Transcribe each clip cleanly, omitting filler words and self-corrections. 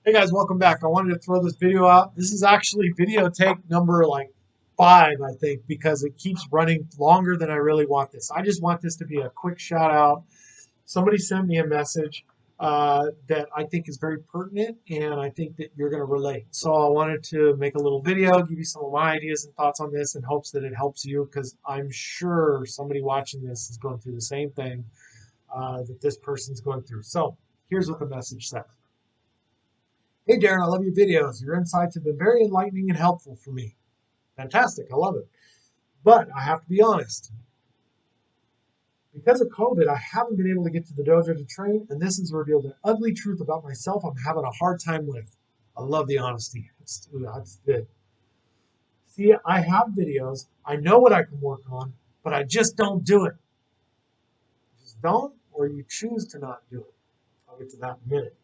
Hey guys, welcome back. I wanted to throw this video out. This is actually video take number like 5, I think, because it keeps running longer than I really want this. I just want this to be a quick shout out. Somebody sent me a message that I think is very pertinent, and I think that you're going to relate. So I wanted to make a little video, give you some of my ideas and thoughts on this in hopes that it helps you, because I'm sure somebody watching this is going through the same thing that this person's going through. So here's what the message says. Hey Darren, I love your videos. Your insights have been very enlightening and helpful for me. Fantastic, I love it. But I have to be honest. Because of COVID, I haven't been able to get to the dojo to train, and this has revealed an ugly truth about myself I'm having a hard time with. I love the honesty. That's good. See, I have videos. I know what I can work on, but I just don't do it. Just don't, or you choose to not do it. I'll get to that in a minute.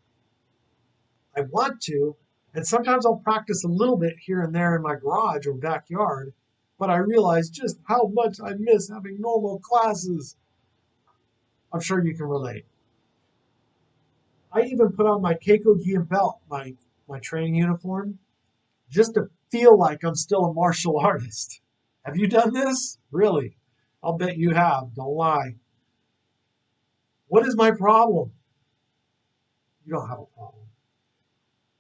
I want to, and sometimes I'll practice a little bit here and there in my garage or backyard, but I realize just how much I miss having normal classes. I'm sure you can relate. I even put on my Keiko gi and belt, my training uniform, just to feel like I'm still a martial artist. Have you done this? Really? I'll bet you have. Don't lie. What is my problem? You don't have a problem.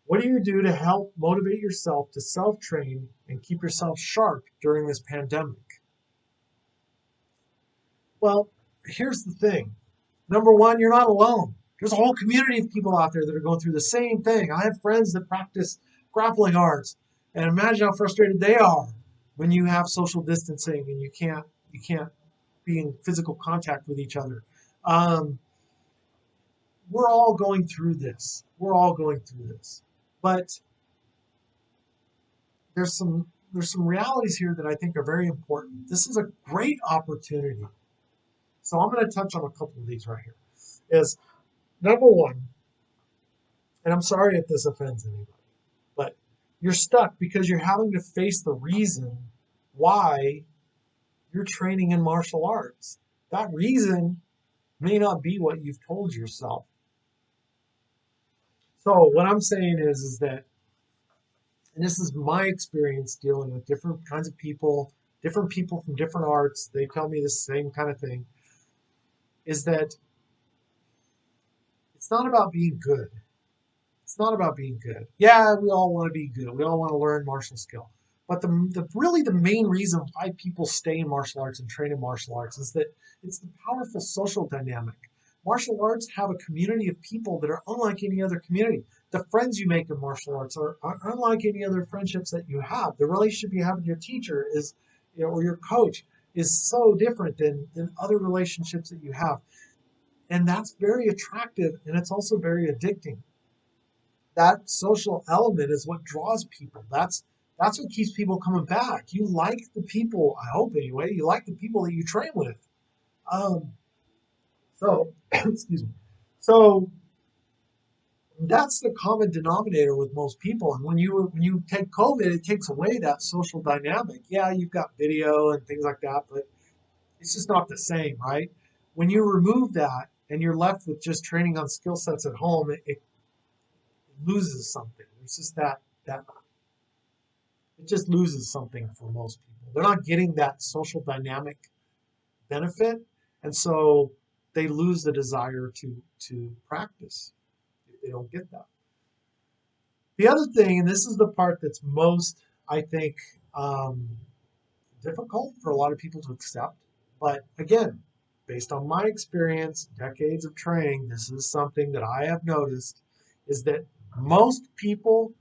What do you do to help motivate yourself to self-train and keep yourself sharp during this pandemic? Well, here's the thing. Number one, you're not alone. There's a whole community of people out there that are going through the same thing. I have friends that practice grappling arts, and imagine how frustrated they are when you have social distancing and you can't be in physical contact with each other. Um, we're all going through this. We're all going through this, but there's some realities here that I think are very important. This is a great opportunity. So I'm going to touch on a couple of these right here. Is number one, and I'm sorry if this offends anybody, but you're stuck because you're having to face the reason why you're training in martial arts. That reason may not be what you've told yourself. So what I'm saying is that, and this is my experience dealing with different kinds of people, different people from different arts. They tell me the same kind of thing, is that it's not about being good. It's not about being good. Yeah, we all want to be good. We all want to learn martial skill. But really the main reason why people stay in martial arts and train in martial arts is that it's the powerful social dynamic. Martial arts have a community of people that are unlike any other community. The friends you make in martial arts are unlike any other friendships that you have. The relationship you have with your teacher is, or your coach is so different than other relationships that you have. And that's very attractive, and it's also very addicting. That social element is what draws people. That's what keeps people coming back. You like the people, I hope anyway, you like the people that you train with. Um, so excuse me. So that's the common denominator with most people. And when you take COVID, it takes away that social dynamic. Yeah, you've got video and things like that, but it's just not the same, right? When you remove that and you're left with just training on skill sets at home, it loses something. There's just that it just loses something for most people. They're not getting that social dynamic benefit, and so they lose the desire to practice if they don't get that. The other thing, and this is the part that's most, I think, difficult for a lot of people to accept, but again, based on my experience, decades of training, this is something that I have noticed is that most people,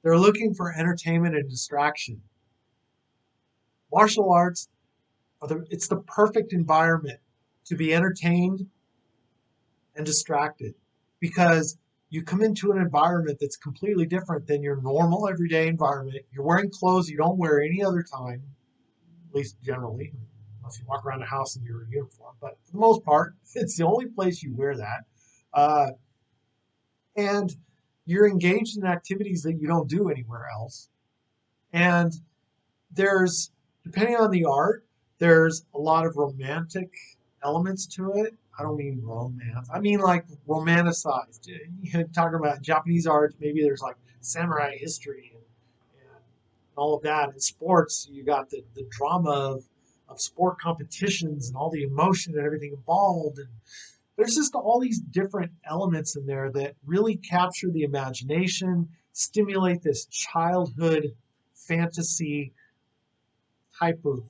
they're looking for entertainment and distraction. Martial arts it's the perfect environment to be entertained and distracted because you come into an environment that's completely different than your normal everyday environment. You're wearing clothes you don't wear any other time, at least generally, unless you walk around the house in your uniform. But for the most part, it's the only place you wear that. Uh, and you're engaged in activities that you don't do anywhere else. And there's, depending on the art, there's a lot of romantic elements to it. I don't mean romance. I mean like romanticized. Talking about Japanese art, maybe there's like samurai history and all of that. In sports, you got the drama of sport competitions and all the emotion and everything involved. And there's just all these different elements in there that really capture the imagination, stimulate this childhood fantasy type of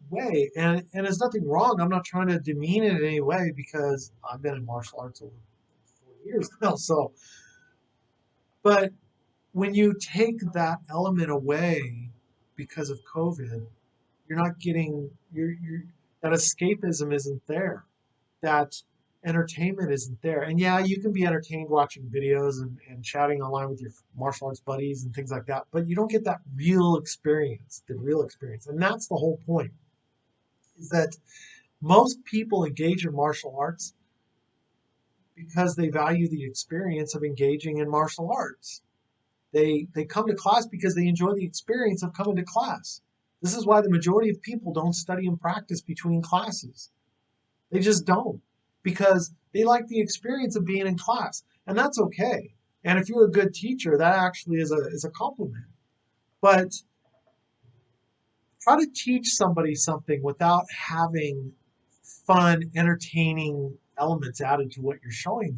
way. And there's nothing wrong. I'm not trying to demean it in any way because I've been in martial arts over 40 years now. So, but when you take that element away because of COVID, you're not getting that escapism isn't there. That entertainment isn't there. And yeah, you can be entertained watching videos and chatting online with your martial arts buddies and things like that, but you don't get that real experience, the real experience. And that's the whole point, is that most people engage in martial arts because they value the experience of engaging in martial arts. They come to class because they enjoy the experience of coming to class. This is why the majority of people don't study and practice between classes. They just don't, because they like the experience of being in class, and that's okay. And if you're a good teacher, that actually is a compliment. But try to teach somebody something without having fun, entertaining elements added to what you're showing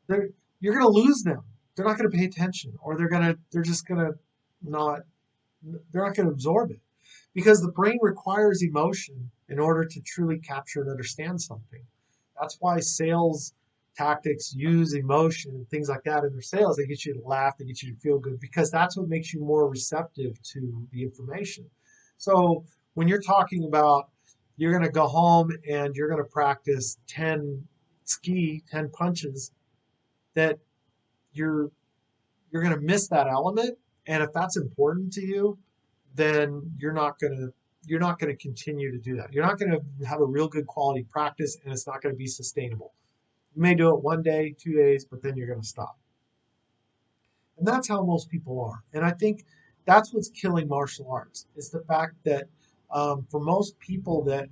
them. You're going to lose them. They're not going to pay attention, or they're just going to not they're not going to absorb it, because the brain requires emotion in order to truly capture and understand something. That's why sales tactics use emotion and things like that in their sales. They get you to laugh, they get you to feel good, because that's what makes you more receptive to the information. So when you're talking about you're going to go home and you're going to practice 10 10 punches, that you're going to miss that element. And if that's important to you, then you're not going to continue to do that. You're not going to have a real good quality practice, and it's not going to be sustainable. You may do it one day, 2 days, but then you're going to stop. And that's how most people are. And I think that's what's killing martial arts, is the fact that for most people that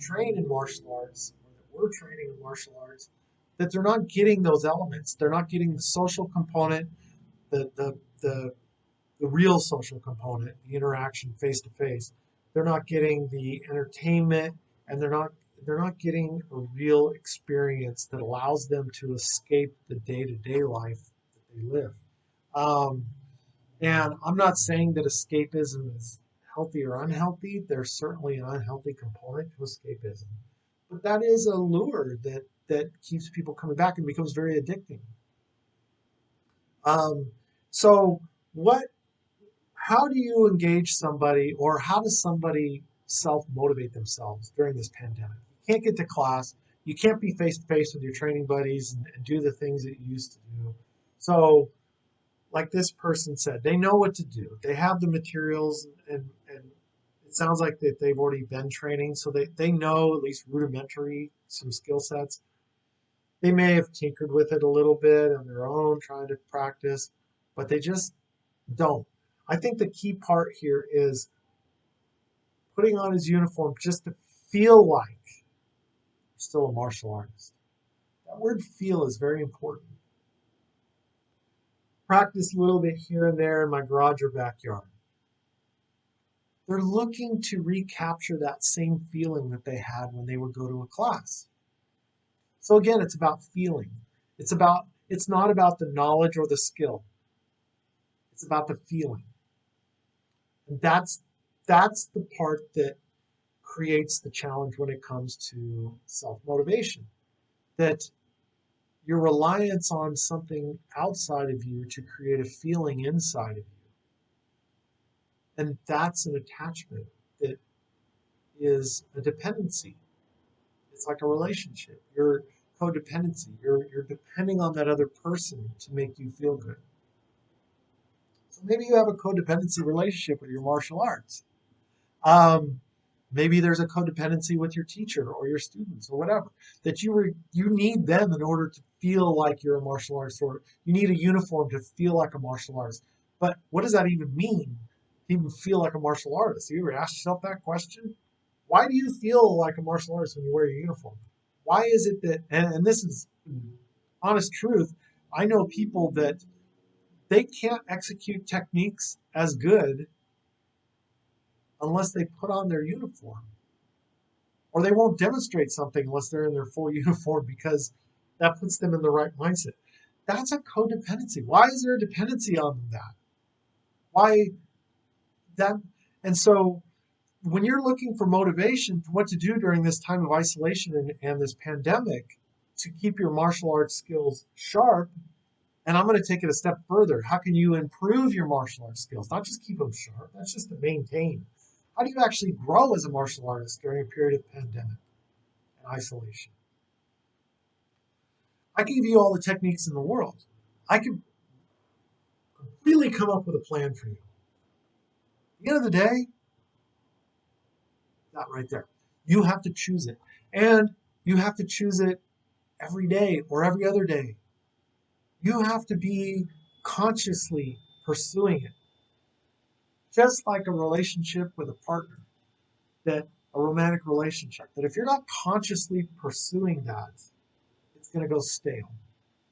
train in martial arts, or that were training in martial arts, that they're not getting those elements. They're not getting the social component, the the the the real social component, the interaction face to face. They're not getting the entertainment, and they're not getting a real experience that allows them to escape the day-to-day life that they live. Um, and I'm not saying that escapism is healthy or unhealthy. There's certainly an unhealthy component to escapism, but that is a lure that keeps people coming back and becomes very addicting. Um, so what how do you engage somebody, or how does somebody self motivate themselves during this pandemic? You can't get to class, you can't be face to face with your training buddies and do the things that you used to do. So, like this person said, they know what to do, they have the materials, and it sounds like that they've already been training, so they know at least rudimentary some skill sets. They may have tinkered with it a little bit on their own, trying to practice, but they just don't. I think the key part here is putting on his uniform just to feel like you're still a martial artist. That word feel is very important. Practice a little bit here and there in my garage or backyard. They're looking to recapture that same feeling that they had when they would go to a class. So again, it's about feeling. It's not about the knowledge or the skill. It's about the feeling. And that's the part that creates the challenge when it comes to self-motivation. That your reliance on something outside of you to create a feeling inside of you. And that's an attachment that is a dependency. It's like a relationship. You're codependency. You're depending on that other person to make you feel good. So maybe you have a codependency relationship with your martial arts. Um, Maybe there's a codependency with your teacher or your students or whatever, that you need them in order to feel like you're a martial artist, or you need a uniform to feel like a martial artist. But what does that even mean? To even feel like a martial artist? You ever ask yourself that question? Why do you feel like a martial artist when you wear your uniform? Why is it that, and this is honest truth, I know people that they can't execute techniques as good unless they put on their uniform, or they won't demonstrate something unless they're in their full uniform because that puts them in the right mindset. That's a codependency. Why is there a dependency on that? Why that? And so when you're looking for motivation for what to do during this time of isolation and this pandemic to keep your martial arts skills sharp, and I'm going to take it a step further. How can you improve your martial arts skills? Not just keep them sharp, that's just to maintain. How do you actually grow as a martial artist during a period of pandemic and isolation? I can give you all the techniques in the world. I could completely come up with a plan for you. At the end of the day, that right there. You have to choose it. And you have to choose it every day or every other day. You have to be consciously pursuing it. Just like a relationship with a partner, that a romantic relationship, that if you're not consciously pursuing that, it's going to go stale.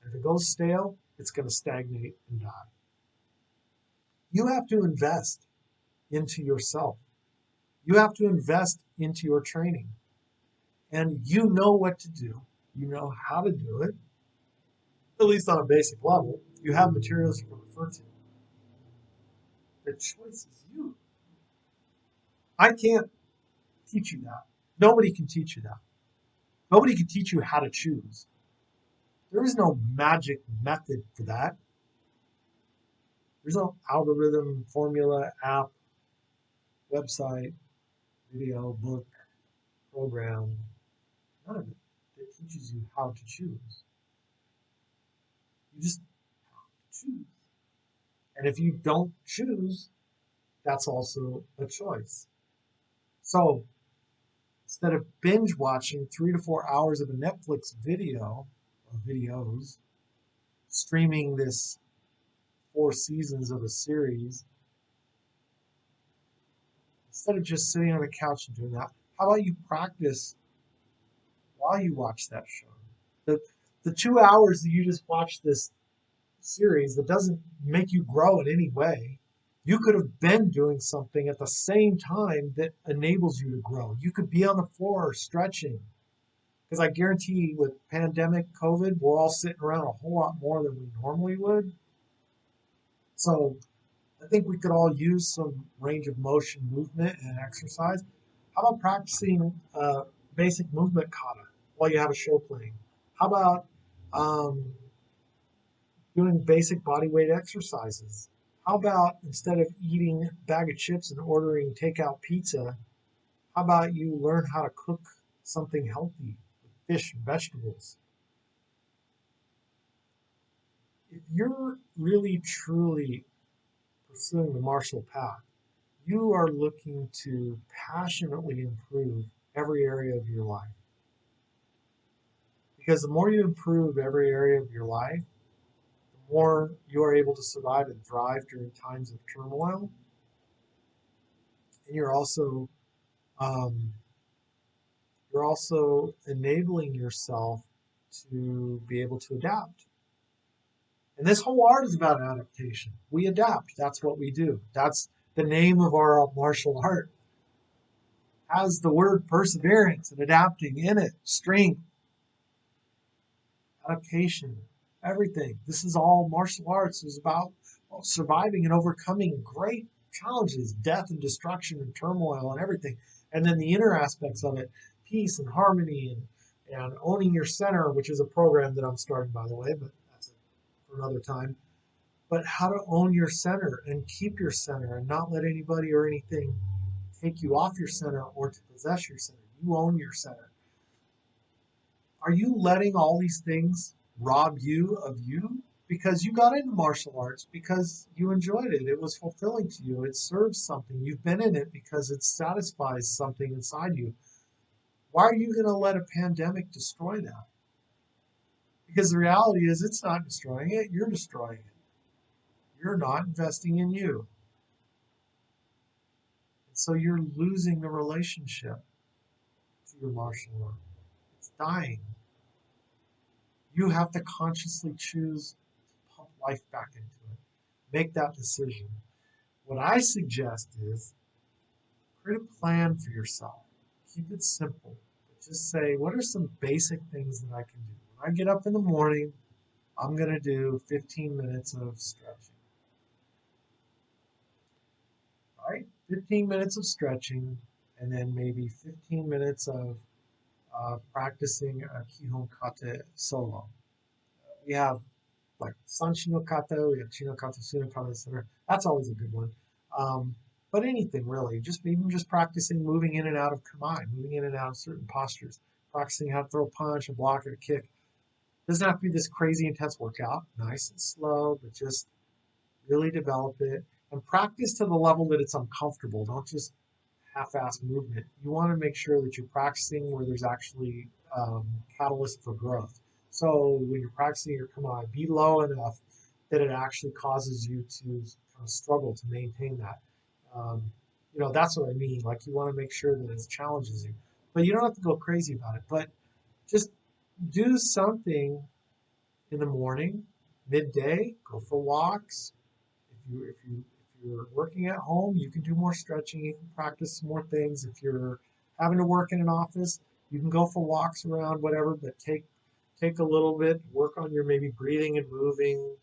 And if it goes stale, it's going to stagnate and die. You have to invest into yourself. You have to invest into your training. And you know what to do. You know how to do it, at least on a basic level. You have materials you can refer to. The choice is you. I can't teach you that. Nobody can teach you that. Nobody can teach you how to choose. There is no magic method for that. There's no algorithm, formula, app, website, video, book, program, none of it that teaches you how to choose. You just have to choose. And if you don't choose, that's also a choice. So instead of binge watching 3 to 4 hours of a Netflix video or videos, streaming this 4 seasons of a series, instead of just sitting on a couch and doing that, how about you practice while you watch that show? The, the 2 hours that you just watch this series that doesn't make you grow in any way, you could have been doing something at the same time that enables you to grow. You could be on the floor stretching. Because I guarantee with pandemic COVID, we're all sitting around a whole lot more than we normally would. So I think we could all use some range of motion movement and exercise. How about practicing basic movement kata while you have a show playing? How about doing basic body weight exercises? How about instead of eating a bag of chips and ordering takeout pizza, how about you learn how to cook something healthy with fish and vegetables? If you're really truly pursuing the martial path, you are looking to passionately improve every area of your life. Because the more you improve every area of your life, the more you are able to survive and thrive during times of turmoil. And um, you're also enabling yourself to be able to adapt. And this whole art is about adaptation. We adapt. That's what we do. That's the name of our martial art. Has the word perseverance and adapting in it, strength, adaptation, everything. This is all martial arts. It's about surviving and overcoming great challenges, death and destruction and turmoil and everything. And then the inner aspects of it, peace and harmony and owning your center, which is a program that I'm starting, by the way, but that's for another time. But how to own your center and keep your center and not let anybody or anything take you off your center or to possess your center. You own your center. Are you letting all these things rob you of you? Because you got into martial arts because you enjoyed it. It was fulfilling to you. It serves something. You've been in it because it satisfies something inside you. Why are you going to let a pandemic destroy that? Because the reality is it's not destroying it. You're destroying it. You're not investing in you. And so you're losing the relationship. your martial art. It's dying. You have to consciously choose to pump life back into it. Make that decision. What I suggest is create a plan for yourself. Keep it simple. Just say, what are some basic things that I can do? When I get up in the morning, I'm going to do 15 minutes of stretching. Right? 15 minutes of stretching, and then maybe 15 minutes of practicing a Kihon Kata solo. We have like Sanshi no Kata, we have Chi no Kata, Su no Kata, etc. That's always a good one. But anything really, just even just practicing moving in and out of kamae, moving in and out of certain postures, practicing how to throw a punch, a block, or a kick. Doesn't have to be this crazy intense workout. Nice and slow, but just really develop it and practice to the level that it's uncomfortable. Don't just half-assed movement. You want to make sure that you're practicing where there's actually catalyst for growth. So when you're practicing your kamae, be low enough that it actually causes you to kind of struggle to maintain that. That's what I mean. Like you want to make sure that it challenges you, but you don't have to go crazy about it. But just do something in the morning, midday. Go for walks. If you're working at home, you can do more stretching. You can practice some more things. If you're having to work in an office, you can go for walks around, whatever. But take a little bit, work on your maybe breathing and moving,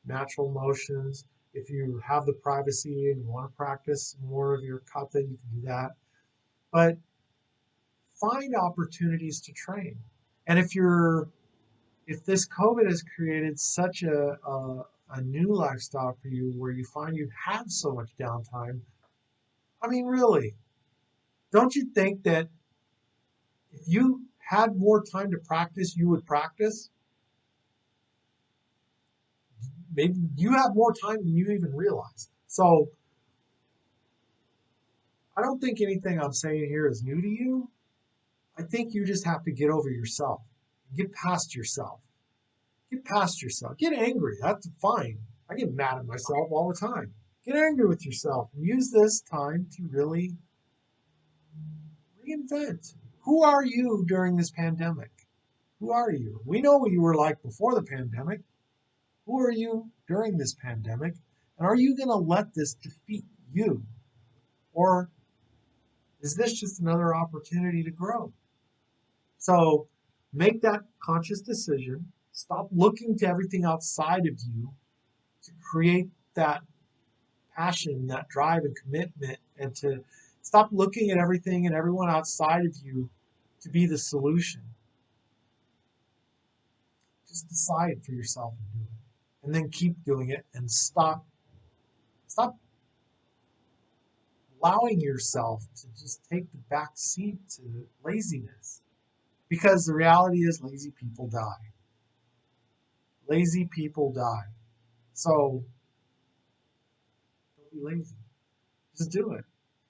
natural motions. If you have the privacy and you want to practice more of your kata, you can do that. But find opportunities to train. And if this COVID has created such a new lifestyle for you where you find you have so much downtime, I mean, really, don't you think that if you had more time to practice, you would practice? Maybe you have more time than you even realize. So I don't think anything I'm saying here is new to you. I think you just have to get over yourself, get past yourself. Get past yourself. Get angry. That's fine. I get mad at myself all the time. Get angry with yourself and use this time to really reinvent. Who are you during this pandemic? Who are you? We know what you were like before the pandemic. Who are you during this pandemic? And are you going to let this defeat you? Or is this just another opportunity to grow? So make that conscious decision. Stop looking to everything outside of you to create that passion, that drive and commitment, and to stop looking at everything and everyone outside of you to be the solution. Just decide for yourself and do it. And then keep doing it and stop allowing yourself to just take the back seat to laziness. Because the reality is lazy people die. Lazy people die. So don't be lazy. Just do it.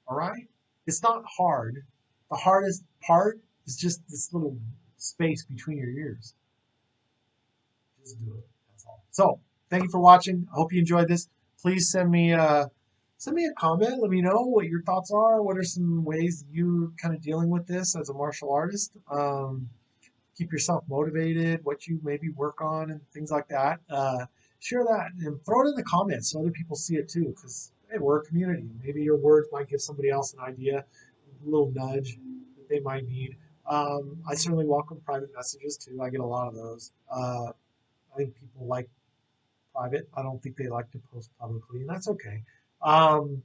All right? It's not hard. The hardest part is just this little space between your ears. Just do it. That's all. So thank you for watching. I hope you enjoyed this. Please send me a comment. Let me know what your thoughts are. What are some ways you're kind of dealing with this as a martial artist? Keep yourself motivated, what you maybe work on, and things like that. Share that and throw it in the comments so other people see it too. Because hey, we're a community. Maybe your words might give somebody else an idea, a little nudge that they might need. I certainly welcome private messages too. I get a lot of those. I think people like private. I don't think they like to post publicly, and that's okay. Um,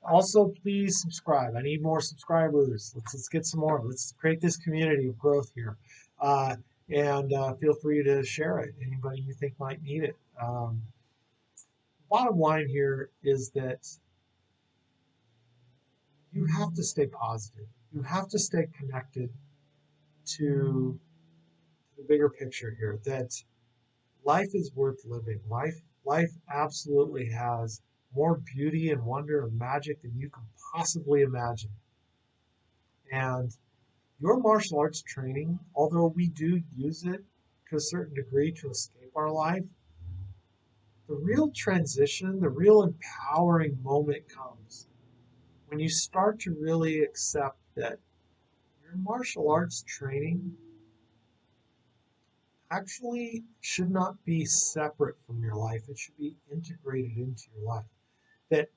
Also, please subscribe. I need more subscribers. Let's get some more. Let's create this community of growth here. And feel free to share it. Anybody you think might need it. Bottom line here is that you have to stay positive. You have to stay connected to the bigger picture here. That life is worth living. Life absolutely has more beauty and wonder and magic than you can possibly imagine. And your martial arts training, although we do use it to a certain degree to escape our life, the real transition, the real empowering moment comes when you start to really accept that you're your martial arts training actually should not be separate from your life. It should be integrated into your life. That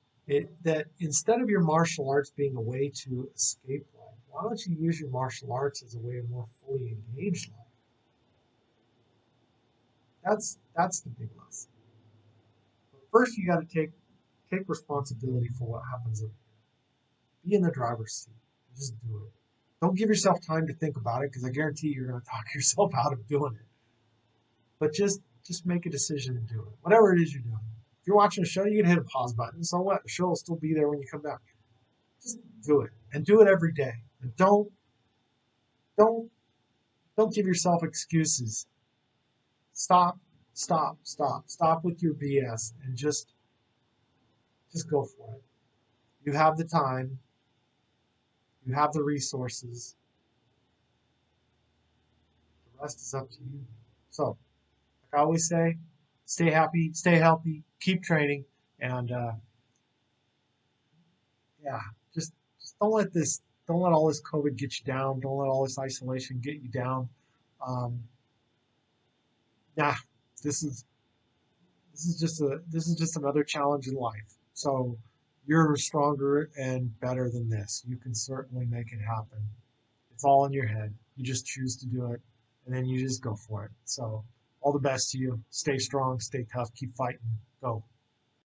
that instead of your martial arts being a way to escape life, why don't you use your martial arts as a way to more fully engage life? That's the big lesson. But first, you got to take responsibility for what happens. Be in the driver's seat. Just do it. Don't give yourself time to think about it because I guarantee you're going to talk yourself out of doing it. But just make a decision and do it. Whatever it is you're doing. If you're watching a show, you can hit a pause button. So what? The show will still be there when you come back. Just do it and do it every day. And don't don't give yourself excuses. Stop, stop with your BS and just go for it. You have the time, you have the resources. The rest is up to you. So, like I always say, stay happy, stay healthy, keep training, and yeah, just don't let all this COVID get you down. Don't let all this isolation get you down. Um, yeah, this is this is just another challenge in life. So you're stronger and better than this. You can certainly make it happen. It's all in your head. You just choose to do it, and then you just go for it. So all the best to you. Stay strong, stay tough, keep fighting. Go.